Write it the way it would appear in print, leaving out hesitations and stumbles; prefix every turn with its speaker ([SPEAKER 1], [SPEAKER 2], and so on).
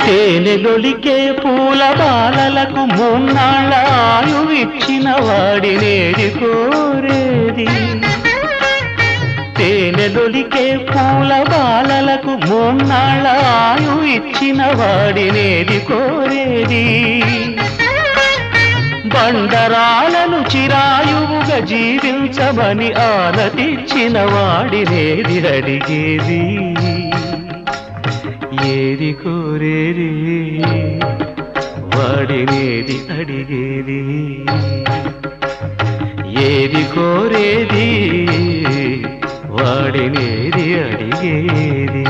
[SPEAKER 1] తేనెలొలికే పూల బాలలకు మూన్నాళ్ళ ఆయువిచ్చిన వాడినేది కోరేది. తేనెలొలికే పూల బాలలకు మూన్నాళ్ళ ఆయువిచ్చిన వాడినేది కోరేది. బండరాలను చిరాయువుగా జీవించమని ఆనతిచ్చిన వాడినేది అడిగేది. ఏది కోరేది వాడినేది అడిగేది. ఏది కోరేది వాడినేది అడిగేది.